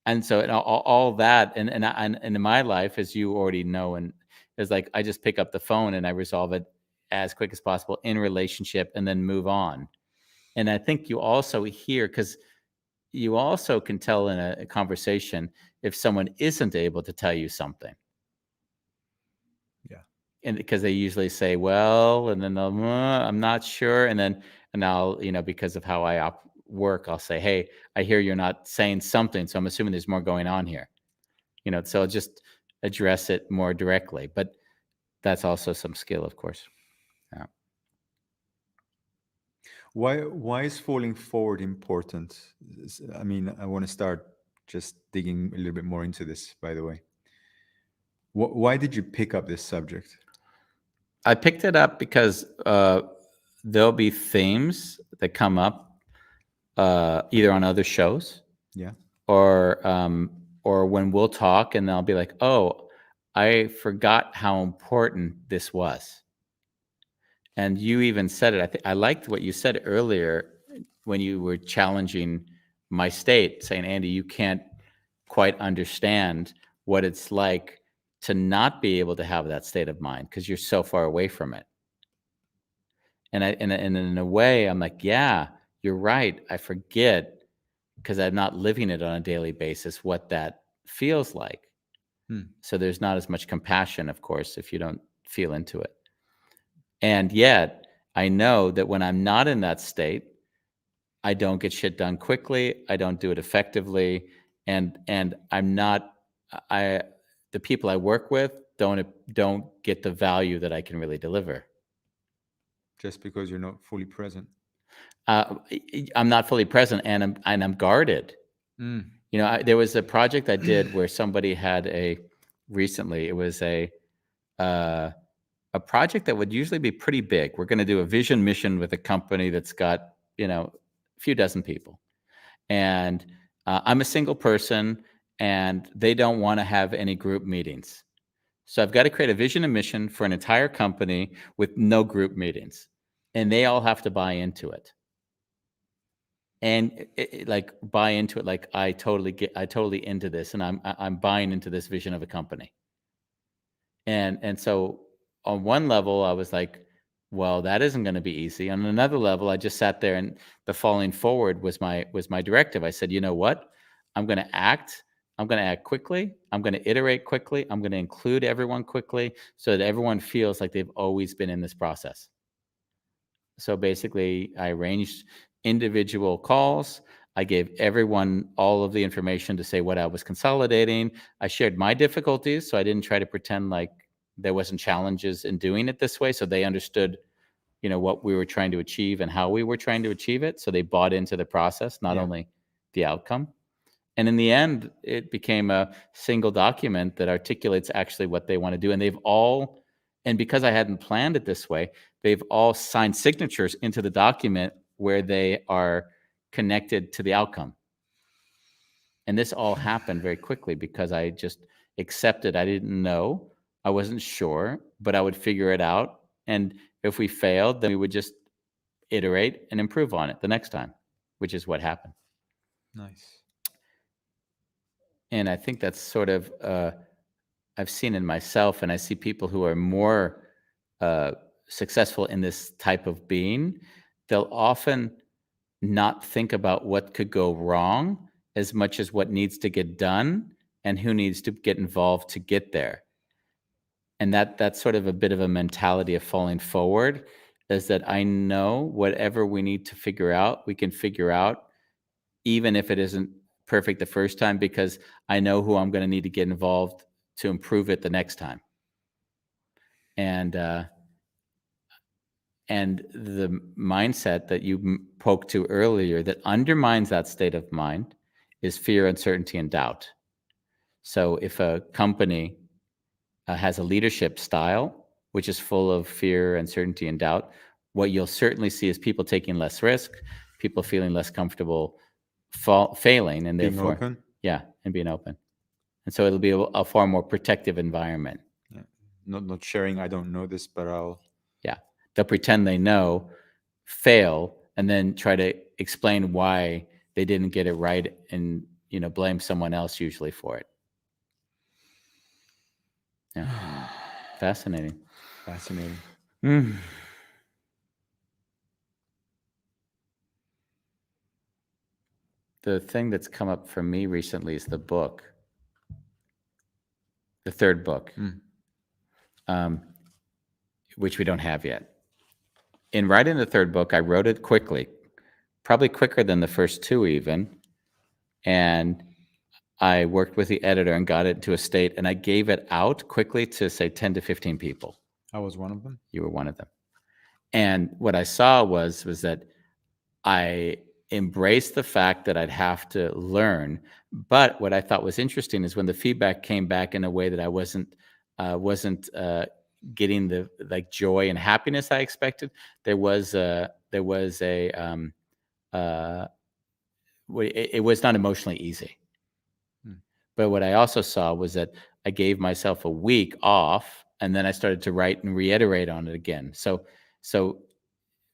And so all that, and in my life, as you already know, and is like I just pick up the phone and I resolve it as quick as possible in relationship, and then move on. And I think you also hear, because you also can tell in a conversation if someone isn't able to tell you something. Yeah. And because they usually say, well, and then they'll, I'm not sure. And I'll, because of how I work, I'll say, hey, I hear you're not saying something, so I'm assuming there's more going on here. So I'll just address it more directly. But that's also some skill, of course. Yeah. Why is falling forward important? I mean, I want to start just digging a little bit more into this, by the way. Why did you pick up this subject? I picked it up because there'll be themes that come up either on other shows Yeah. or when we'll talk and I'll be like, oh, I forgot how important this was. And you even said it. I liked what you said earlier when you were challenging my state, saying, Andy, you can't quite understand what it's like to not be able to have that state of mind because you're so far away from it. And in a way, I'm like, yeah, you're right. I forget because I'm not living it on a daily basis what that feels like. So there's not as much compassion, of course, if you don't feel into it. And yet, I know that when I'm not in that state, I don't get shit done quickly. I don't do it effectively, and I'm not. The people I work with don't get the value that I can really deliver. Just because you're not fully present. I'm not fully present, and I'm guarded. You know, there was a project I did where somebody had recently. It was a project that would usually be pretty big. We're going to do a vision mission with a company that's got, a few dozen people. And I'm a single person, and they don't want to have any group meetings. So I've got to create a vision and mission for an entire company with no group meetings. And they all have to buy into it. And buy into it like I totally into this, and I'm buying into this vision of a company. And so on one level, I was like, well, that isn't going to be easy. On another level, I just sat there, and the falling forward was my directive. I said, you know what? I'm going to act. I'm going to act quickly. I'm going to iterate quickly. I'm going to include everyone quickly so that everyone feels like they've always been in this process. So basically, I arranged individual calls. I gave everyone all of the information to say what I was consolidating. I shared my difficulties, so I didn't try to pretend like there wasn't challenges in doing it this way. So they understood, what we were trying to achieve and how we were trying to achieve it. So they bought into the process, not only the outcome. And in the end, it became a single document that articulates actually what they want to do. And and because I hadn't planned it this way, they've all signed signatures into the document where they are connected to the outcome. And this all happened very quickly because I just accepted. I didn't know. I wasn't sure, but I would figure it out. And if we failed, then we would just iterate and improve on it the next time, which is what happened. Nice. And I think that's sort of, I've seen in myself, and I see people who are more successful in this type of being, they'll often not think about what could go wrong as much as what needs to get done and who needs to get involved to get there. And that's sort of a bit of a mentality of falling forward, is that I know whatever we need to figure out, we can figure out, even if it isn't perfect the first time, because I know who I'm going to need to get involved to improve it the next time. And the mindset that you poked to earlier that undermines that state of mind is fear, uncertainty, and doubt. So if a company has a leadership style which is full of fear, uncertainty, and doubt, what you'll certainly see is people taking less risk, people feeling less comfortable failing, and Being therefore open. and being open. And so it'll be a far more protective environment. Yeah. Not sharing, I don't know this, but I'll. Yeah. They'll pretend they know, fail, and then try to explain why they didn't get it right, and blame someone else usually for it. Yeah. Fascinating. Fascinating. The thing that's come up for me recently is the book, the third book, which we don't have yet. In writing the third book, I wrote it quickly, probably quicker than the first two even. And I worked with the editor and got it to a state, and I gave it out quickly to, say, 10 to 15 people. I was one of them. You were one of them. And what I saw was that I embraced the fact that I'd have to learn. But what I thought was interesting is when the feedback came back in a way that I wasn't getting the joy and happiness I expected, there was a it was not emotionally easy. But what I also saw was that I gave myself a week off, and then I started to write and reiterate on it again. So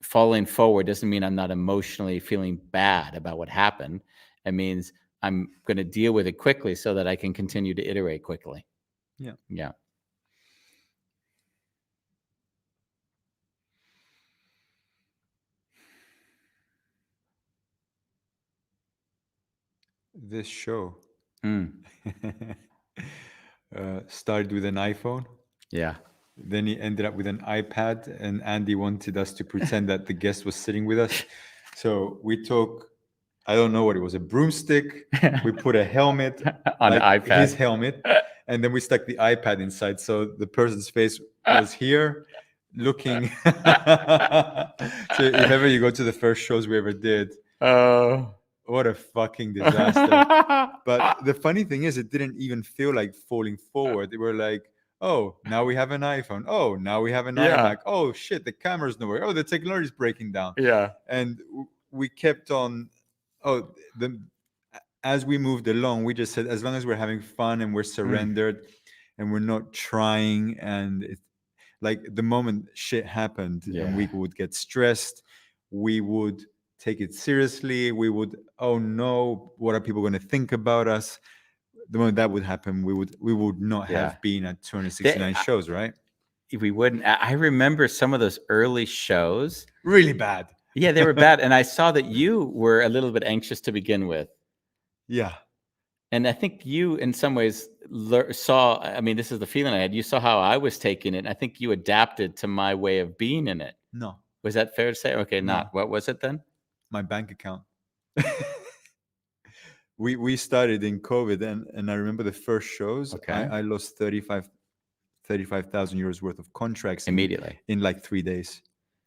falling forward doesn't mean I'm not emotionally feeling bad about what happened. It means I'm going to deal with it quickly so that I can continue to iterate quickly. Yeah. Yeah. This show Mm. started with an iPhone. Yeah. Then he ended up with an iPad, and Andy wanted us to pretend that the guest was sitting with us. So we took, I don't know what it was, a broomstick. We put a helmet On like the iPad. his helmet, and then we stuck the iPad inside. So the person's face was here looking. So if ever you go to the first shows we ever did, Oh. what a fucking disaster. But the funny thing is, it didn't even feel like falling forward. They were like, oh, now we have an iPhone. Oh, now we have an Yeah. iMac. Oh, shit, the camera's nowhere. Oh, the technology is breaking down. Yeah. And we kept on. Oh, as we moved along, we just said, as long as we're having fun and we're surrendered and we're not trying, and it's like the moment shit happened and we would get stressed, we would take it seriously. We would, oh no, what are people going to think about us? The moment that would happen, we would not have been at 269 shows, right? We wouldn't. I remember some of those early shows. Really bad. Yeah, they were bad. And I saw that you were a little bit anxious to begin with. Yeah. And I think you, in some ways, saw, I mean, this is the feeling I had. You saw how I was taking it. And I think you adapted to my way of being in it. No. Was that fair to say? Okay, not. What was it then? My bank account. we started in COVID, and I remember the first shows. Okay. I lost 35,000 euros worth of contracts immediately in like 3 days.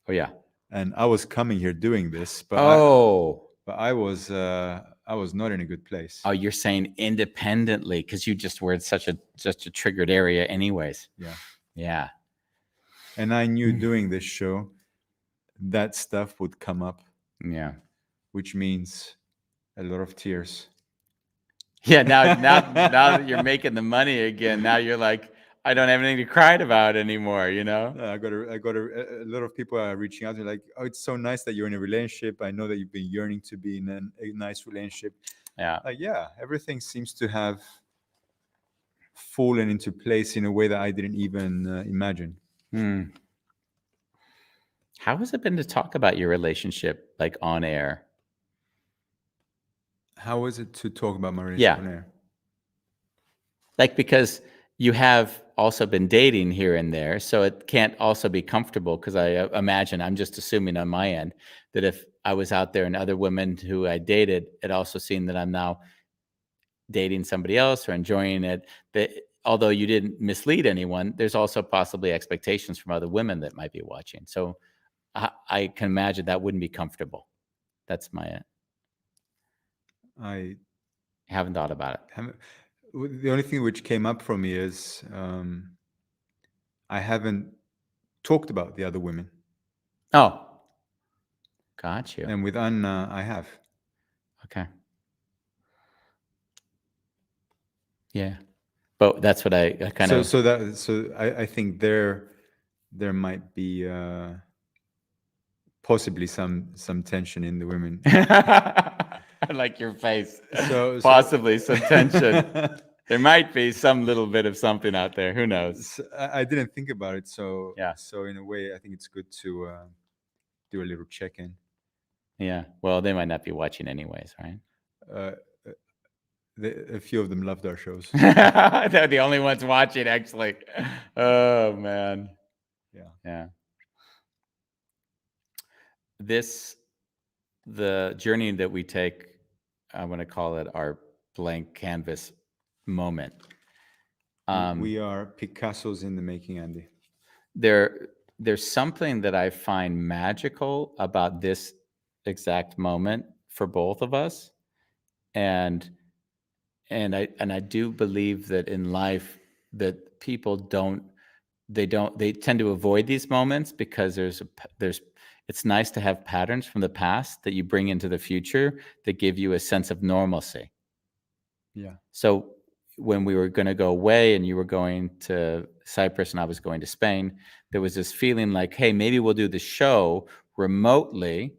Oh yeah. And I was coming here doing this, but I was not in a good place. Oh, you're saying independently because you just were in such a triggered area, anyways. Yeah. Yeah. And I knew doing this show, that stuff would come up. Yeah. Which means a lot of tears. Yeah. Now that you're making the money again, now you're like, I don't have anything to cry about anymore, you know? I got a lot of people are reaching out to me like, oh, it's so nice that you're in a relationship. I know that you've been yearning to be in a nice relationship. Yeah. Like, yeah, everything seems to have fallen into place in a way that I didn't even imagine. How has it been to talk about your relationship, like on air? How was it to talk about my relationship on air? Like, because you have also been dating here and there, so it can't also be comfortable, because I imagine, I'm just assuming on my end, that if I was out there and other women who I dated had also seen that I'm now dating somebody else or enjoying it, that although you didn't mislead anyone, there's also possibly expectations from other women that might be watching. So I can imagine that wouldn't be comfortable. That's my... I haven't thought about it. The only thing which came up for me is I haven't talked about the other women. Oh, got you. And with Anna, I have. Okay. Yeah, but that's what I kind of. So I think there might be possibly some tension in the women. I like your face. So Possibly some tension. There might be some little bit of something out there. Who knows? I didn't think about it. So yeah. So in a way, I think it's good to do a little check-in. Yeah. Well, they might not be watching anyways, right? A few of them loved our shows. They're the only ones watching, actually. Oh man. Yeah. Yeah. The journey that we take, I want to call it our blank canvas moment. We are Picassos in the making, Andy. There's something that I find magical about this exact moment for both of us, and I do believe that in life that people they tend to avoid these moments because It's nice to have patterns from the past that you bring into the future that give you a sense of normalcy. Yeah. So when we were going to go away and you were going to Cyprus and I was going to Spain, there was this feeling like, hey, maybe we'll do the show remotely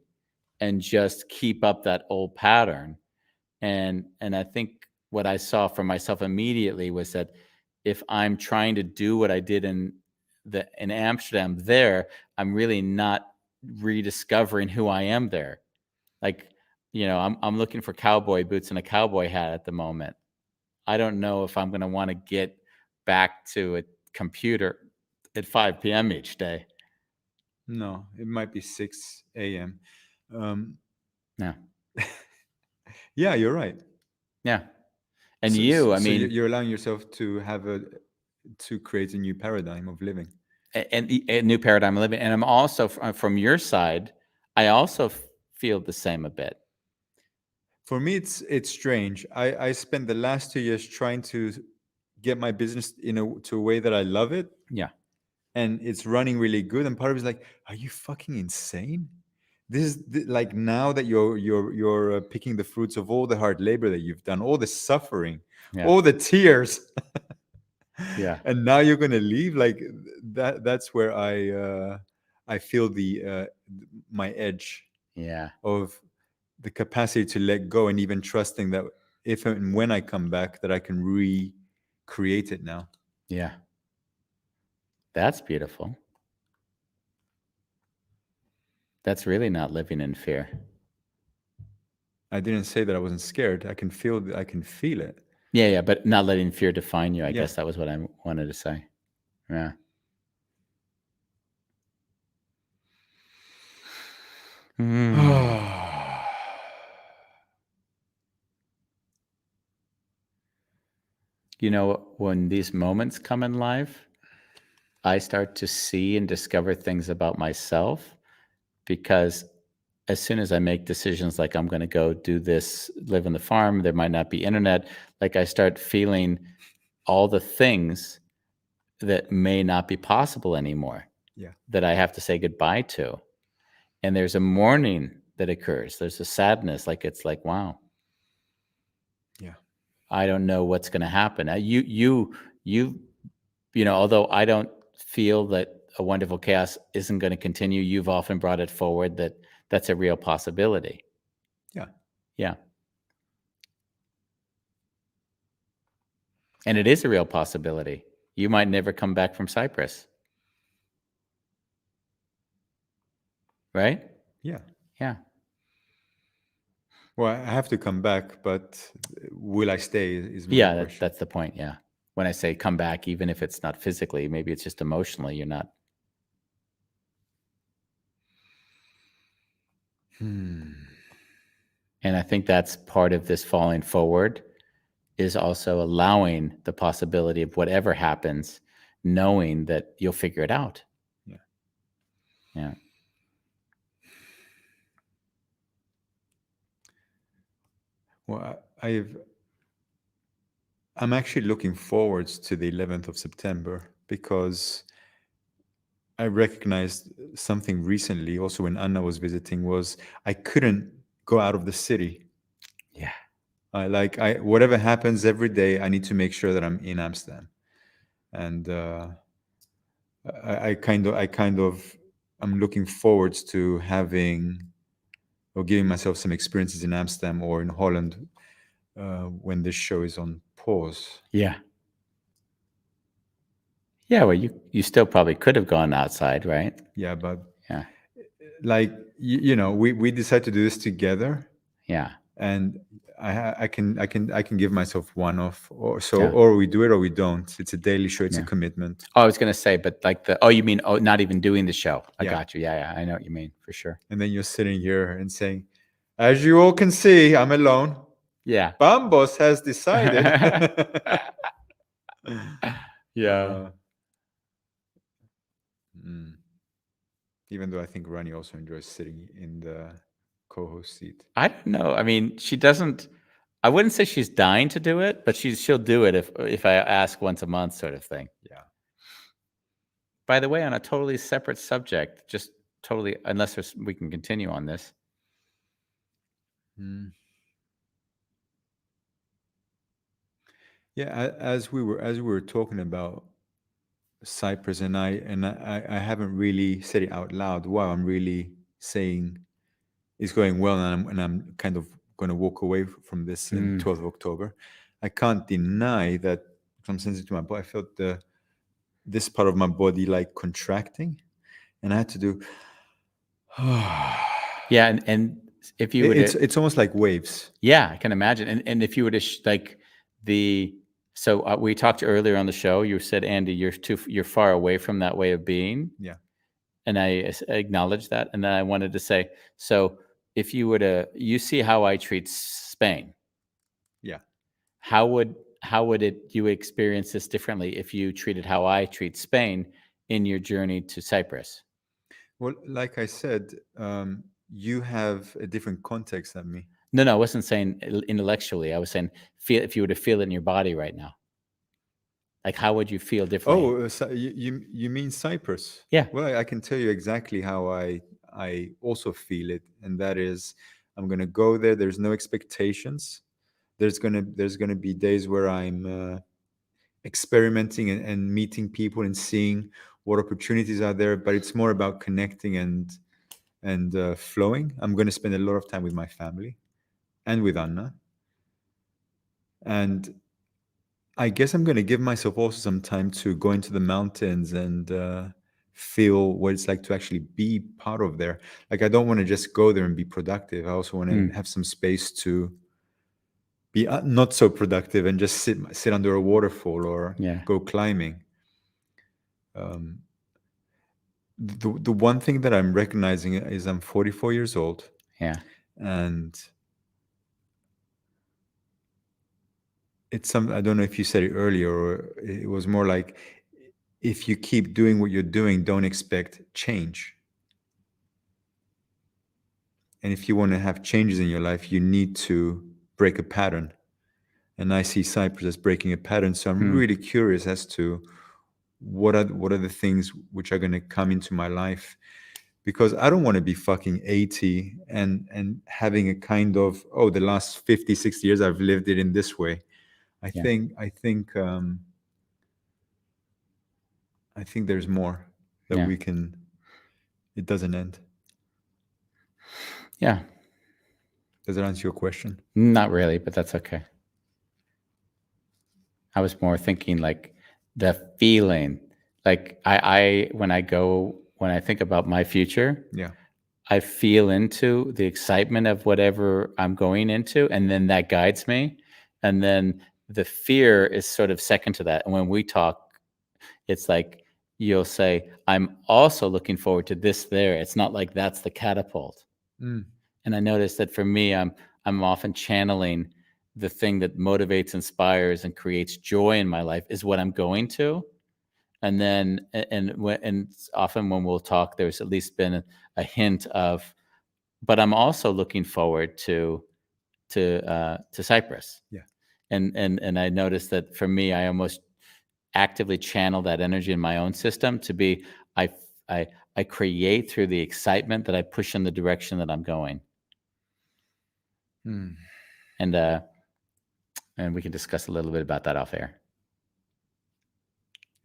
and just keep up that old pattern. And I think what I saw for myself immediately was that if I'm trying to do what I did in Amsterdam there, I'm really not rediscovering who I am there. Like, I'm looking for cowboy boots and a cowboy hat at the moment. I don't know if I'm going to want to get back to a computer at 5 p.m. each day. No, it might be 6 a.m. Yeah. Yeah, you're right. Yeah. And So you're allowing yourself to to create a new paradigm of living. And a new paradigm of living. And I'm also, from your side, I also feel the same a bit. For me, it's strange. I spent the last 2 years trying to get my business to a way that I love it. Yeah. And it's running really good. And part of it is like, are you fucking insane? This is like, now that you're picking the fruits of all the hard labor that you've done, all the suffering, all the tears. Yeah. And now you're gonna leave. Like that's where I feel my edge. Yeah. Of the capacity to let go, and even trusting that if and when I come back, that I can recreate it now. Yeah. That's beautiful. That's really not living in fear. I didn't say that I wasn't scared. I can feel it. Yeah, but not letting fear define you. I guess that was what I wanted to say. Yeah. When these moments come in life, I start to see and discover things about myself, because as soon as I make decisions like I'm going to go do this, live on the farm, there might not be internet, like I start feeling all the things that may not be possible anymore. Yeah. That I have to say goodbye to. And there's a mourning that occurs. There's a sadness, it's like, wow. Yeah. I don't know what's going to happen. Although I don't feel that a wonderful chaos isn't going to continue, you've often brought it forward that that's a real possibility. Yeah. Yeah. And it is a real possibility. You might never come back from Cyprus. Right? Yeah. Yeah. Well, I have to come back, but will I stay is my question. That's the point. Yeah. When I say come back, even if it's not physically, maybe it's just emotionally, you're not. And I think that's part of this falling forward, is also allowing the possibility of whatever happens, knowing that you'll figure it out. Yeah. Yeah. Well, I'm actually looking forward to the 11th of September, because I recognized something recently, also when Anna was visiting, was I couldn't go out of the city. Yeah. Whatever happens every day, I need to make sure that I'm in Amsterdam. And I'm looking forward to having or giving myself some experiences in Amsterdam or in Holland when this show is on pause. Yeah. Yeah, well, you still probably could have gone outside, right? Yeah, but yeah, we decided to do this together. Yeah. And I can give myself one off, or we do it or we don't. It's a daily show. It's a commitment. Oh, I was going to say, but you mean not even doing the show? I got you. Yeah, I know what you mean, for sure. And then you're sitting here and saying, as you all can see, I'm alone. Yeah. Bambos has decided. Yeah. Even though I think Rani also enjoys sitting in the co-host seat. I don't know. I mean, she doesn't. I wouldn't say she's dying to do it, but she'll do it if I ask once a month, sort of thing. Yeah. By the way, on a totally separate subject, just totally, unless we can continue on this. Yeah, as we were talking about Cyprus, and I haven't really said it out loud. Wow, I'm really saying it's going well, and I'm kind of going to walk away from this in 12th of October. I can't deny that I'm sensitive to my body. I felt this part of my body like contracting, and I had to do. Yeah, and if you would, it's almost like waves. Yeah, I can imagine. And if you were to like so we talked earlier on the show. You said, Andy, you're far away from that way of being. Yeah. And I acknowledge that. And then I wanted to say, so if you were to, you see how I treat Spain. Yeah. How would you experience this differently if you treated how I treat Spain in your journey to Cyprus? Well, like I said, you have a different context than me. No, I wasn't saying intellectually. I was saying if you were to feel it in your body right now. Like, how would you feel differently? Oh, so you mean Cyprus? Yeah. Well, I can tell you exactly how I also feel it, and that is, I'm gonna go there. There's no expectations. There's gonna be days where I'm experimenting and meeting people and seeing what opportunities are there. But it's more about connecting and flowing. I'm gonna spend a lot of time with my family and with Anna, and I guess I'm going to give myself also some time to go into the mountains and feel what it's like to actually be part of there. Like, I don't want to just go there and be productive. I also want to have some space to be not so productive and just sit under a waterfall or go climbing. The one thing that I'm recognizing is I'm 44 years old. Yeah. And it's I don't know if you said it earlier, or it was more like, if you keep doing what you're doing, don't expect change. And if you want to have changes in your life, you need to break a pattern. And I see Cyprus as breaking a pattern. So I'm really curious as to what are the things which are going to come into my life, because I don't want to be fucking 80 and having a kind of, oh, the last 50, 60 years I've lived it in this way. I think there's more that we can. It doesn't end. Yeah. Does that answer your question? Not really, but that's okay. I was more thinking like the feeling, like when I think about my future, I feel into the excitement of whatever I'm going into, and then that guides me. And then the fear is sort of second to that. And when we talk, it's like you'll say, I'm also looking forward to this there. It's not like that's the catapult. And I noticed that for me, I'm often channeling the thing that motivates, inspires, and creates joy in my life is what I'm going to. And then, and often when we'll talk, there's at least been a hint of, but I'm also looking forward to Cyprus. Yeah. And I noticed that for me, I almost actively channel that energy in my own system to be, I create through the excitement that I push in the direction that I'm going. And we can discuss a little bit about that off air.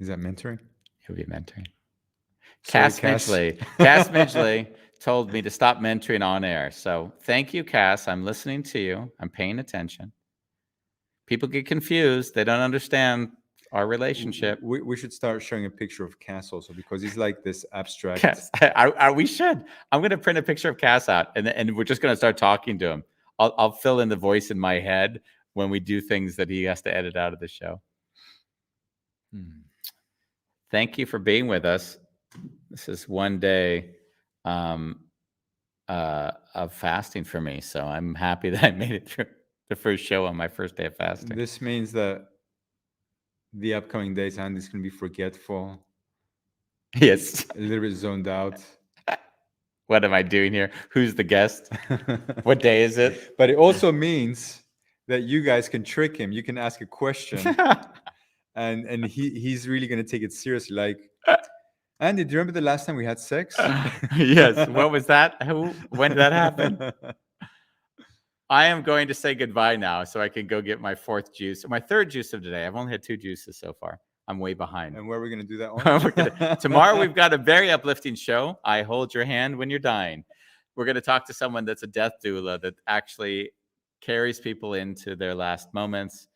Is that mentoring? It would be mentoring. Sorry, Cass Midgley told me to stop mentoring on air. So thank you, Cass. I'm listening to you. I'm paying attention. People get confused. They don't understand our relationship. We should start showing a picture of Cass also, because he's like this abstract. Cass, we should. I'm going to print a picture of Cass out, and we're just going to start talking to him. I'll fill in the voice in my head when we do things that he has to edit out of the show. Thank you for being with us. This is one day of fasting for me, so I'm happy that I made it through the first show on my first day of fasting. This means that the upcoming days, Andy's going to be forgetful. Yes. A little bit zoned out. What am I doing here? Who's the guest? What day is it? But it also means that you guys can trick him. You can ask a question, and he's really going to take it seriously. Like, Andy, do you remember the last time we had sex? Yes. What was that? When did that happen? I am going to say goodbye now so I can go get my fourth juice, or my third juice of the day. I've only had 2 juices so far. I'm way behind. And where are we going to do that on? Tomorrow we've got a very uplifting show. I hold your hand when you're dying. We're going to talk to someone that's a death doula that actually carries people into their last moments.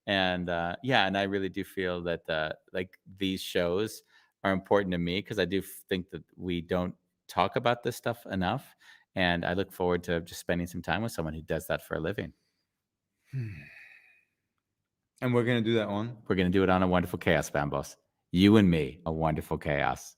And and I really do feel that like these shows are important to me because I do think that we don't talk about this stuff enough. And I look forward to just spending some time with someone who does that for a living. And we're going to do that on? We're going to do it on A Wonderful Chaos, Bambos. You and me, A Wonderful Chaos.